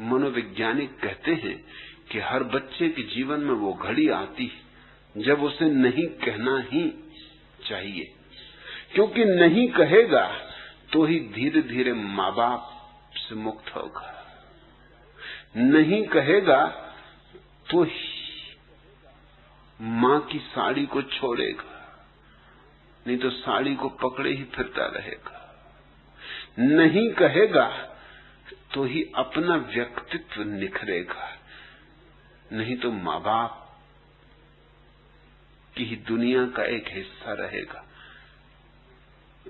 मनोवैज्ञानिक कहते हैं कि हर बच्चे के जीवन में वो घड़ी आती है जब उसे नहीं कहना ही चाहिए, क्योंकि नहीं कहेगा तो ही धीरे धीरे माँ बाप से मुक्त होगा। नहीं कहेगा तो ही माँ की साड़ी को छोड़ेगा, नहीं तो साड़ी को पकड़े ही फिरता रहेगा। नहीं कहेगा तो ही अपना व्यक्तित्व निखरेगा, नहीं तो माँ बाप की ही दुनिया का एक हिस्सा रहेगा।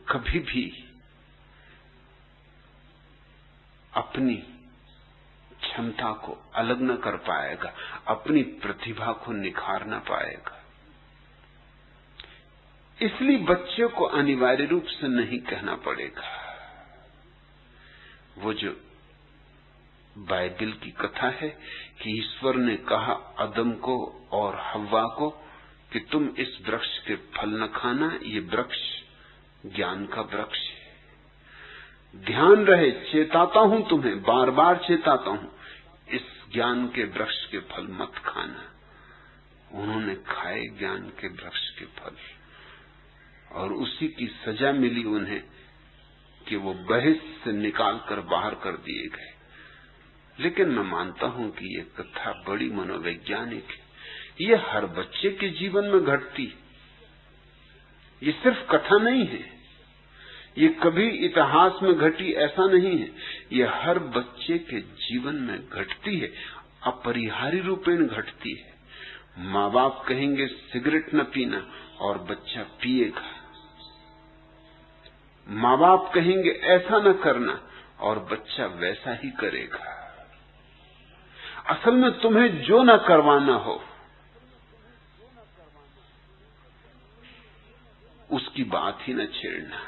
कभी भी अपनी क्षमता को अलग न कर पाएगा, अपनी प्रतिभा को निखार न पाएगा। इसलिए बच्चे को अनिवार्य रूप से नहीं कहना पड़ेगा। वो जो बाइबल की कथा है कि ईश्वर ने कहा आदम को और हव्वा को कि तुम इस वृक्ष के फल न खाना, ये वृक्ष ज्ञान का वृक्ष है। ध्यान रहे, चेताता हूं तुम्हें, बार बार चेताता हूं, इस ज्ञान के वृक्ष के फल मत खाना। उन्होंने खाए ज्ञान के वृक्ष के फल और उसी की सजा मिली उन्हें कि वो बहस से निकाल कर बाहर कर दिए गए। लेकिन मैं मानता हूं कि ये कथा बड़ी मनोवैज्ञानिक है। ये हर बच्चे के जीवन में घटती, ये सिर्फ कथा नहीं है, ये कभी इतिहास में घटी ऐसा नहीं है, ये हर बच्चे के जीवन में घटती है, अपरिहार्य रूपेण घटती है। माँ बाप कहेंगे सिगरेट न पीना और बच्चा पिएगा। माँ बाप कहेंगे ऐसा न करना और बच्चा वैसा ही करेगा। असल में तुम्हें जो न करवाना हो उसकी बात ही न छेड़ना,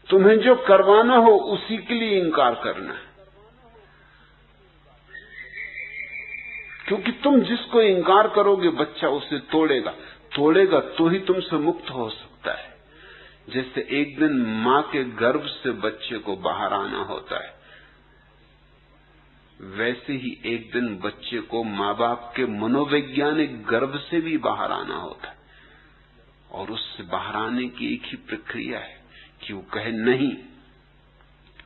तुम्हें जो करवाना हो उसी के लिए इंकार करना, क्योंकि तुम जिसको इंकार करोगे बच्चा उसे तोड़ेगा, तोड़ेगा तो ही तुमसे मुक्त हो सकता है। जैसे एक दिन मां के गर्भ से बच्चे को बाहर आना होता है, वैसे ही एक दिन बच्चे को माँ बाप के मनोवैज्ञानिक गर्भ से भी बाहर आना होता है। और उससे बाहर आने की एक ही प्रक्रिया है कि वो कहे नहीं,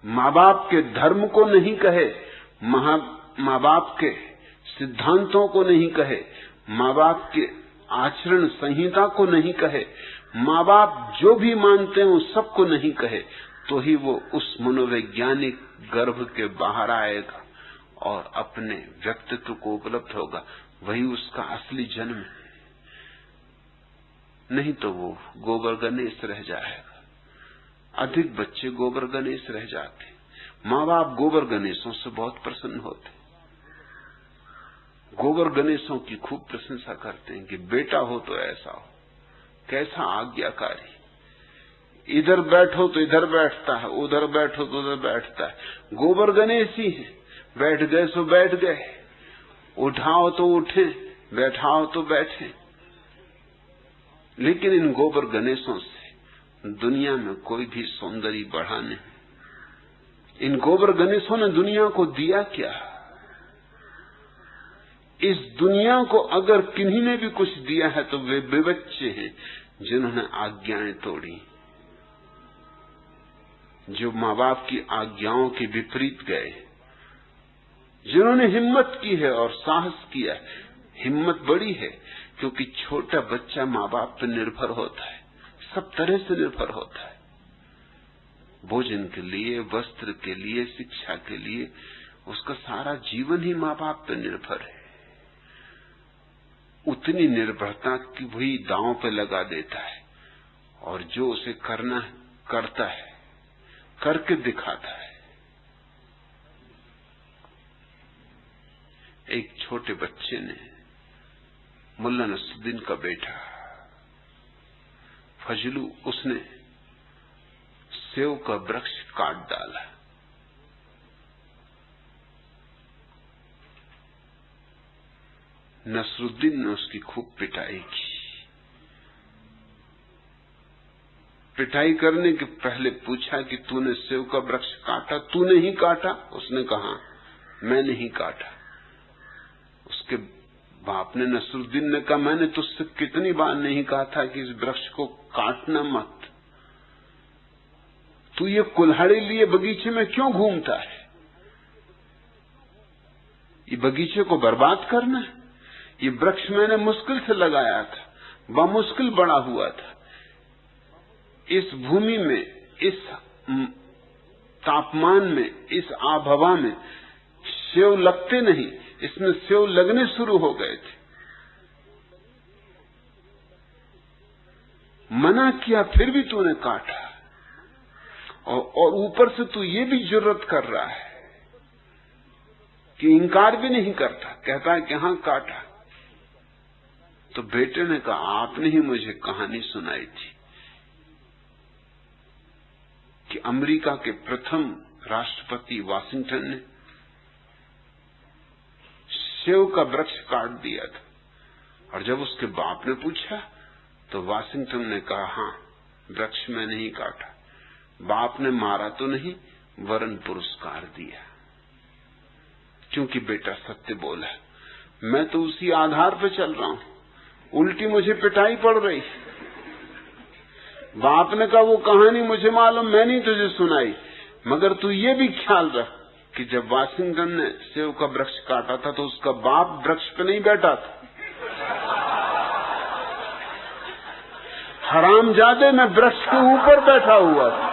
माँ बाप के धर्म को नहीं कहे, माँ बाप के सिद्धांतों को नहीं कहे, माँ बाप के आचरण संहिता को नहीं कहे, माँ बाप जो भी मानते हैं उस सबको नहीं कहे, तो ही वो उस मनोवैज्ञानिक गर्भ के बाहर आएगा और अपने व्यक्तित्व को उपलब्ध होगा। वही उसका असली जन्म है। नहीं तो वो गोबर गणेश रह जाएगा। अधिक बच्चे गोबर गणेश रह जाते। माँ बाप गोबर गणेशों से बहुत प्रसन्न होते, गोबर गणेशों की खूब प्रशंसा करते हैं कि बेटा हो तो ऐसा हो, कैसा आज्ञाकारी, इधर बैठो तो इधर बैठता है, उधर बैठो तो उधर बैठता है। गोबर गणेश ही है, बैठ गए सो बैठ गए, उठाओ तो उठे, बैठाओ तो बैठे। लेकिन इन गोबर गणेशों से दुनिया में कोई भी सौंदर्य बढ़ा नहीं। इन गोबर गणेशों ने दुनिया को दिया क्या? इस दुनिया को अगर किन्हीं ने भी कुछ दिया है तो वे बच्चे हैं जिन्होंने आज्ञाएं तोड़ी, जो माँ बाप की आज्ञाओं के विपरीत गए, जिन्होंने हिम्मत की है और साहस किया। हिम्मत बड़ी है क्योंकि छोटा बच्चा माँ बाप पर निर्भर होता है, सब तरह से निर्भर होता है, भोजन के लिए, वस्त्र के लिए, शिक्षा के लिए, उसका सारा जीवन ही माँ बाप पर निर्भर है। उतनी निर्भरता की वही दांव पे लगा देता है और जो उसे करना है करता है, करके दिखाता है। एक छोटे बच्चे ने, मुल्ला नसरुद्दीन का बेटा फजलू, उसने सेव का वृक्ष काट डाला। नसरुद्दीन ने उसकी खूब पिटाई की। पिटाई करने के पहले पूछा कि तूने सेव का वृक्ष काटा? तूने ही काटा? उसने कहा। मैं नहीं काटा। उसके बाप ने, नसरुद्दीन ने कहा, मैंने तुझसे कितनी बार नहीं कहा था कि इस वृक्ष को काटना मत, तू ये कुल्हाड़ी लिए बगीचे में क्यों घूमता है? ये बगीचे को बर्बाद करना है? ये वृक्ष मैंने मुश्किल से लगाया था, बामुश्किल बड़ा हुआ था। इस भूमि में, इस तापमान में, इस आबहवा में सेव लगते नहीं, इसमें सेव लगने शुरू हो गए थे। मना किया फिर भी तूने काटा, और ऊपर से तू ये भी जुर्रत कर रहा है कि इनकार भी नहीं करता, कहता है कि हां काटा। तो बेटे ने कहा, आपने ही मुझे कहानी सुनाई थी कि अमेरिका के प्रथम राष्ट्रपति वाशिंगटन ने सेव का वृक्ष काट दिया था, और जब उसके बाप ने पूछा तो वाशिंगटन ने कहा, हां, वृक्ष में नहीं काटा। बाप ने मारा तो नहीं, वरन पुरस्कार दिया, क्योंकि बेटा सत्य बोला। मैं तो उसी आधार पे चल रहा हूं, उल्टी मुझे पिटाई पड़ रही। बाप ने कहा, वो कहानी मुझे मालूम, मैं नहीं तुझे सुनाई, मगर तू ये भी ख्याल रख कि जब वाशिंगटन ने सेव का वृक्ष काटा था तो उसका बाप वृक्ष पे नहीं बैठा था। हरामजादे में वृक्ष के ऊपर बैठा हुआ था।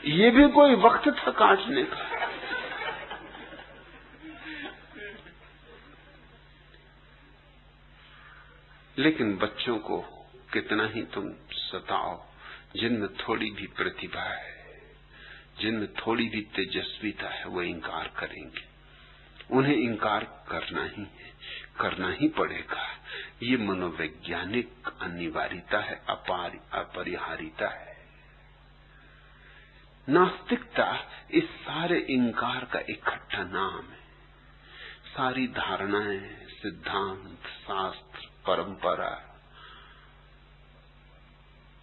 ये भी कोई वक्त था काटने का। लेकिन बच्चों को कितना ही तुम सताओ, जिनमें थोड़ी भी प्रतिभा है, जिनमें थोड़ी भी तेजस्विता है, वो इंकार करेंगे। उन्हें इंकार करना ही है, करना ही पड़ेगा। ये मनोवैज्ञानिक अनिवार्यता है, अपरिहार्यता है। नास्तिकता इस सारे इंकार का इकट्ठा नाम है। सारी धारणाएं, सिद्धांत, शास्त्र, परंपरा,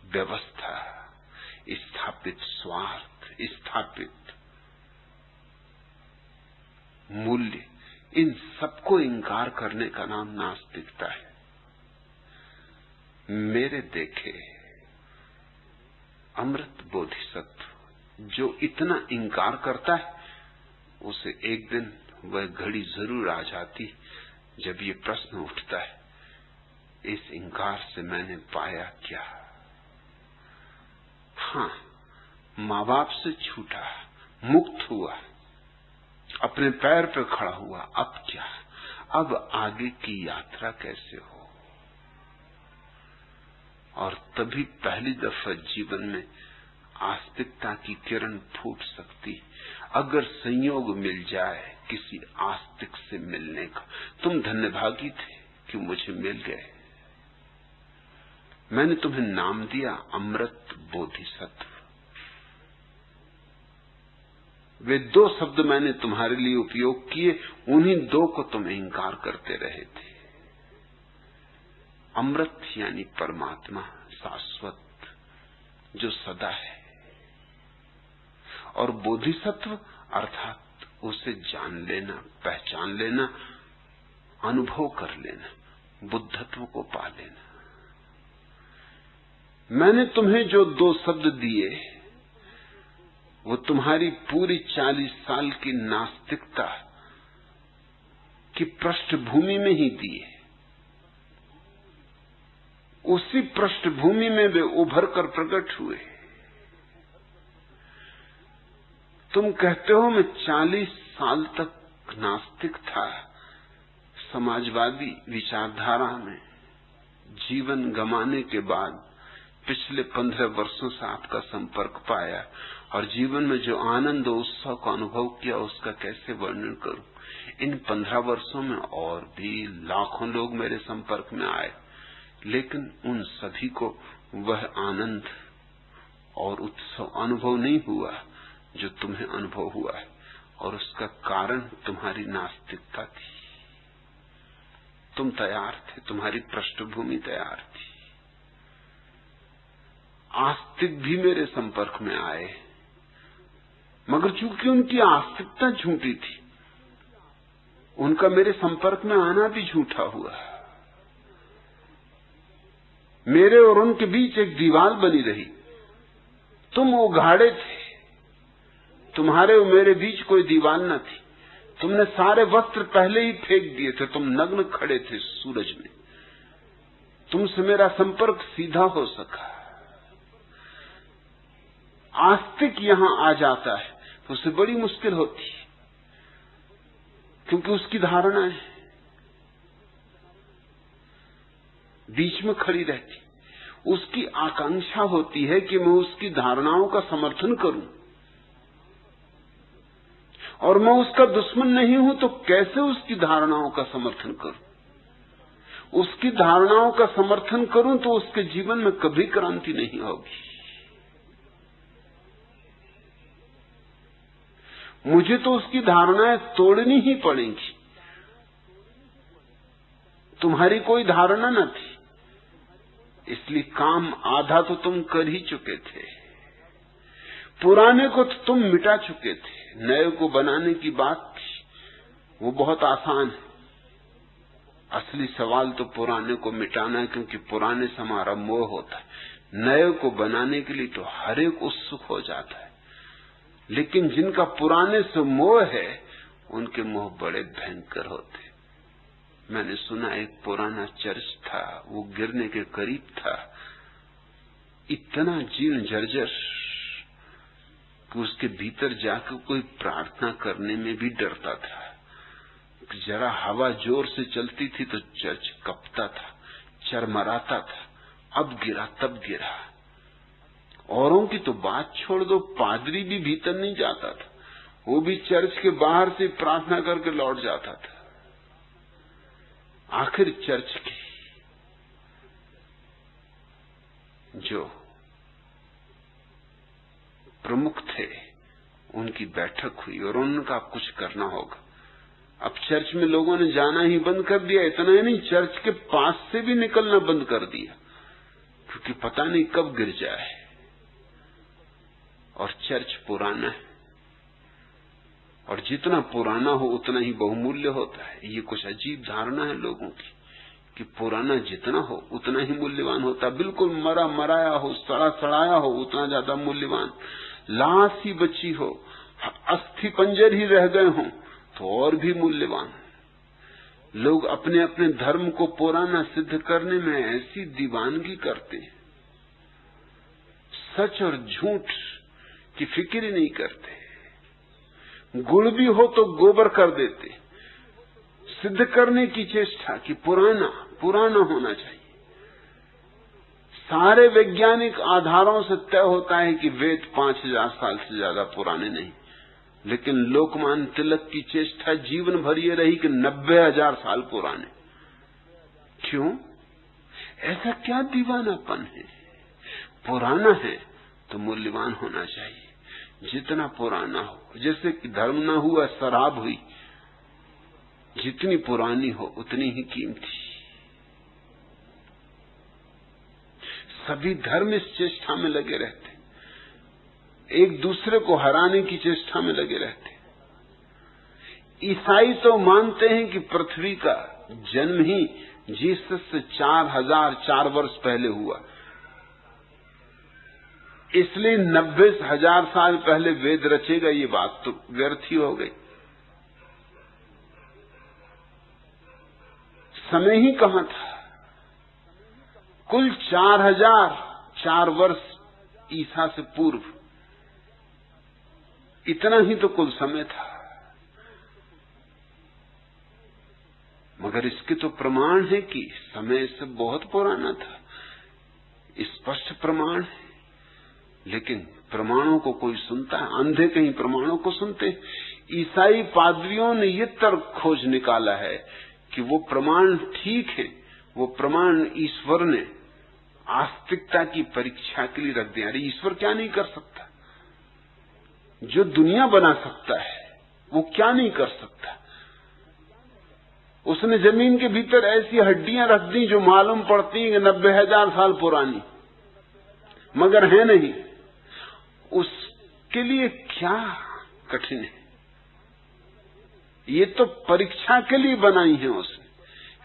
व्यवस्था, स्थापित स्वार्थ, स्थापित मूल्य, इन सबको इंकार करने का नाम नास्तिकता है। मेरे देखे अमृत बोधिसत्व जो इतना इंकार करता है, उसे एक दिन वह घड़ी जरूर आ जाती जब ये प्रश्न उठता है, इस इंकार से मैंने पाया क्या? हां, माँ बाप से छूटा, मुक्त हुआ, अपने पैर पे खड़ा हुआ, अब क्या? अब आगे की यात्रा कैसे हो? और तभी पहली दफा जीवन में आस्तिकता की किरण फूट सकती, अगर संयोग मिल जाए किसी आस्तिक से मिलने का। तुम धन्यभागी थे कि मुझे मिल गए। मैंने तुम्हें नाम दिया अमृत बोधिसत्व। वे दो शब्द मैंने तुम्हारे लिए उपयोग किए, उन्हीं दो को तुम इंकार करते रहे थे। अमृत यानी परमात्मा, शाश्वत, जो सदा है, और बोधिसत्व अर्थात उसे जान लेना, पहचान लेना, अनुभव कर लेना, बुद्धत्व को पा लेना। मैंने तुम्हें जो दो शब्द दिए, वो तुम्हारी पूरी 40 साल की नास्तिकता की पृष्ठभूमि में ही दिए। उसी पृष्ठभूमि में वे उभर कर प्रकट हुए। तुम कहते हो मैं 40 साल तक नास्तिक था, समाजवादी विचारधारा में जीवन गंवाने के बाद पिछले 15 वर्षों से आपका संपर्क पाया, और जीवन में जो आनंद और उत्साह का अनुभव किया उसका कैसे वर्णन करूं। इन 15 वर्षों में और भी लाखों लोग मेरे संपर्क में आए, लेकिन उन सभी को वह आनंद और उत्सव अनुभव नहीं हुआ जो तुम्हें अनुभव हुआ है, और उसका कारण तुम्हारी नास्तिकता थी। तुम तैयार थे, तुम्हारी पृष्ठभूमि तैयार थी, आस्तिक भी मेरे संपर्क में आए, मगर चूंकि उनकी आस्तिकता झूठी थी, उनका मेरे संपर्क में आना भी झूठा हुआ। मेरे और उनके बीच एक दीवार बनी रही। तुम उघाड़े थे, तुम्हारे और मेरे बीच कोई दीवार न थी। तुमने सारे वस्त्र पहले ही फेंक दिए थे, तुम नग्न खड़े थे सूरज में। तुमसे मेरा संपर्क सीधा हो सका। आस्तिक यहां आ जाता है तो उसे बड़ी मुश्किल होती है, क्योंकि उसकी धारणाएं बीच में खड़ी रहती। उसकी आकांक्षा होती है कि मैं उसकी धारणाओं का समर्थन करूं, और मैं उसका दुश्मन नहीं हूं तो कैसे उसकी धारणाओं का समर्थन करूं? उसकी धारणाओं का समर्थन करूं तो उसके जीवन में कभी क्रांति नहीं होगी। मुझे तो उसकी धारणाएं तोड़नी ही पड़ेंगी। तुम्हारी कोई धारणा न थी, इसलिए काम आधा तो तुम कर ही चुके थे। पुराने को तो तुम मिटा चुके थे, नए को बनाने की बात थी, वो बहुत आसान है। असली सवाल तो पुराने को मिटाना है, क्योंकि पुराने से हमारा मोह होता है। नए को बनाने के लिए तो हर एक उत्सुक हो जाता है, लेकिन जिनका पुराने से मोह है उनके मोह बड़े भयंकर होते। मैंने सुना एक पुराना चर्च था, वो गिरने के करीब था, इतना जीर्ण जर्जर कि उसके भीतर जाकर कोई प्रार्थना करने में भी डरता था। जरा हवा जोर से चलती थी तो चर्च कपता था, चरमराता था। अब गिरा तब गिरा। औरों की तो बात छोड़ दो, पादरी भी भीतर नहीं जाता था, वो भी चर्च के बाहर से प्रार्थना करके लौट जाता था। आखिर चर्च की जो प्रमुख थे उनकी बैठक हुई और उन्होंने कहा कुछ करना होगा। अब चर्च में लोगों ने जाना ही बंद कर दिया। इतना ही नहीं, चर्च के पास से भी निकलना बंद कर दिया, क्योंकि पता नहीं कब गिर जाए। और चर्च पुराना है, और जितना पुराना हो उतना ही बहुमूल्य होता है। ये कुछ अजीब धारणा है लोगों की कि पुराना जितना हो उतना ही मूल्यवान होता है। बिल्कुल मरा मराया हो, सड़ा सड़ाया हो, उतना ज्यादा मूल्यवान। लाश ही बची हो, अस्थि पंजर ही रह गए हों तो और भी मूल्यवान। लोग अपने अपने धर्म को पुराना सिद्ध करने में ऐसी दीवानगी करते हैं, सच और झूठ की फिक्र ही नहीं करते। गुड़ भी हो तो गोबर कर देते, सिद्ध करने की चेष्टा कि पुराना पुराना होना चाहिए। सारे वैज्ञानिक आधारों से तय होता है कि वेद 5000 साल से ज्यादा पुराने नहीं, लेकिन लोकमान्य तिलक की चेष्टा जीवन भर ये रही कि 90,000 साल पुराने। क्यों? ऐसा क्या दीवानापन है? पुराना है तो मूल्यवान होना चाहिए, जितना पुराना हो। जैसे कि धर्म ना हुआ, शराब हुई, जितनी पुरानी हो उतनी ही कीमती। सभी धर्म इस चेष्टा में लगे रहते, एक दूसरे को हराने की चेष्टा में लगे रहते। ईसाई तो मानते हैं कि पृथ्वी का जन्म ही जीसस से 4004 वर्ष पहले हुआ, इसलिए 90,000 साल पहले वेद रचेगा। ये बात तो व्यर्थ ही हो गई। समय ही कहां था? कुल 4004 वर्ष ईसा से पूर्व, इतना ही तो कुल समय था। मगर इसके तो प्रमाण है कि समय से बहुत पुराना था, स्पष्ट प्रमाण है। लेकिन प्रमाणों को कोई सुनता है? अंधे कहीं प्रमाणों को सुनते? ईसाई पादरियों ने ये तर्क खोज निकाला है कि वो प्रमाण ठीक है, वो प्रमाण ईश्वर ने आस्तिकता की परीक्षा के लिए रख दिया। अरे ईश्वर क्या नहीं कर सकता? जो दुनिया बना सकता है वो क्या नहीं कर सकता? उसने जमीन के भीतर ऐसी हड्डियां रख दी जो मालूम पड़ती हैं कि 90,000 साल पुरानी। मगर है नहीं। उसके लिए क्या कठिन है? ये तो परीक्षा के लिए बनाई है उसने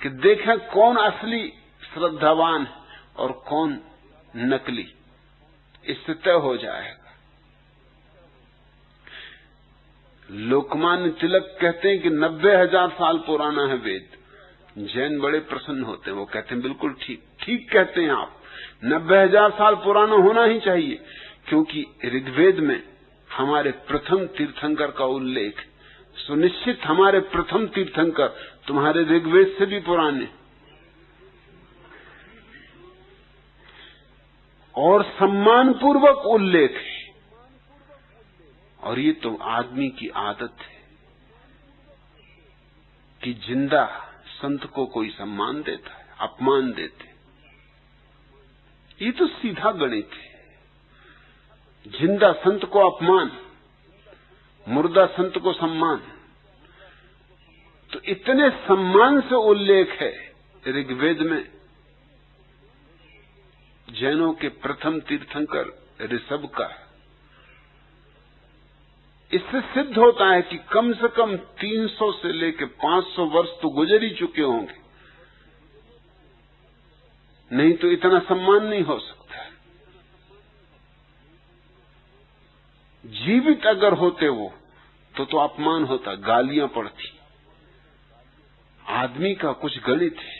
कि देखें कौन असली श्रद्धावान है और कौन नकली। इससे तय हो जाएगा। लोकमान्य तिलक कहते हैं कि 90,000 साल पुराना है वेद। जैन बड़े प्रसन्न होते हैं, वो कहते हैं बिल्कुल ठीक कहते हैं आप, 90,000 साल पुराना होना ही चाहिए, क्योंकि ऋग्वेद में हमारे प्रथम तीर्थंकर का उल्लेख। सुनिश्चित हमारे प्रथम तीर्थंकर तुम्हारे ऋग्वेद से भी पुराने और सम्मानपूर्वक उल्लेख है। और ये तो आदमी की आदत है कि जिंदा संत को कोई सम्मान देता है, अपमान देते। ये तो सीधा गणित है। जिंदा संत को अपमान, मुर्दा संत को सम्मान। तो इतने सम्मान से उल्लेख है ऋग्वेद में जैनों के प्रथम तीर्थंकर ऋषभ का। इससे सिद्ध होता है कि कम से कम 300 से लेकर 500 वर्ष तो गुजर ही चुके होंगे, नहीं तो इतना सम्मान नहीं हो सकता। जीवित अगर होते वो तो अपमान होता, गालियां पड़ती। आदमी का कुछ गणित है,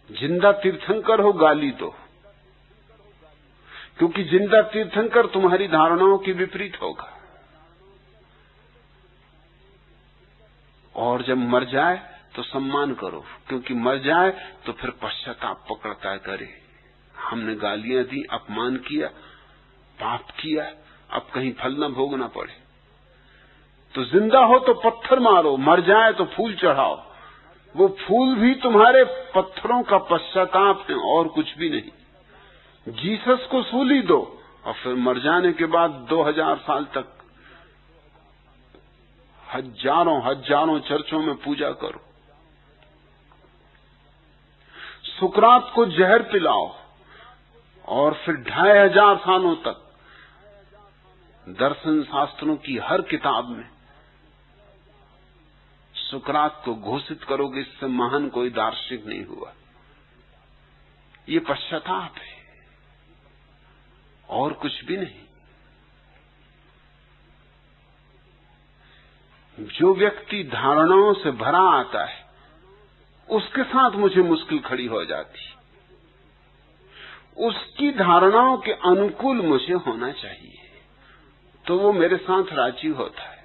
जिंदा तीर्थंकर हो गाली दो, क्योंकि जिंदा तीर्थंकर तुम्हारी धारणाओं के विपरीत होगा। और जब मर जाए तो सम्मान करो, क्योंकि मर जाए तो फिर पश्चाताप पकड़ता है, करे हमने गालियां दी, अपमान किया, पाप किया, अब कहीं फल न भोगना पड़े। तो जिंदा हो तो पत्थर मारो, मर जाए तो फूल चढ़ाओ। वो फूल भी तुम्हारे पत्थरों का पश्चाताप है और कुछ भी नहीं। जीसस को सूली दो और फिर मर जाने के बाद 2000 साल तक हजारों चर्चों में पूजा करो। सुकरात को जहर पिलाओ और फिर 2500 सालों तक दर्शन शास्त्रों की हर किताब में सुकरात को घोषित करोगे इससे महान कोई दार्शनिक नहीं हुआ। ये पश्चाताप है और कुछ भी नहीं। जो व्यक्ति धारणाओं से भरा आता है उसके साथ मुझे मुश्किल खड़ी हो जाती। उसकी धारणाओं के अनुकूल मुझे होना चाहिए तो वो मेरे साथ राजी होता है,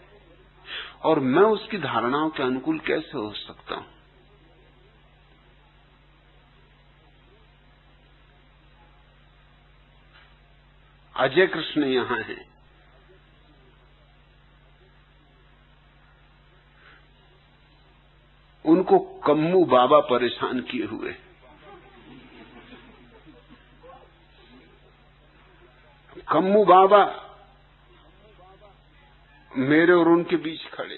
और मैं उसकी धारणाओं के अनुकूल कैसे हो सकता हूं? अजय कृष्ण यहां हैं, उनको कम्मू बाबा परेशान किए हुए। कम्मू बाबा मेरे और उनके बीच खड़े।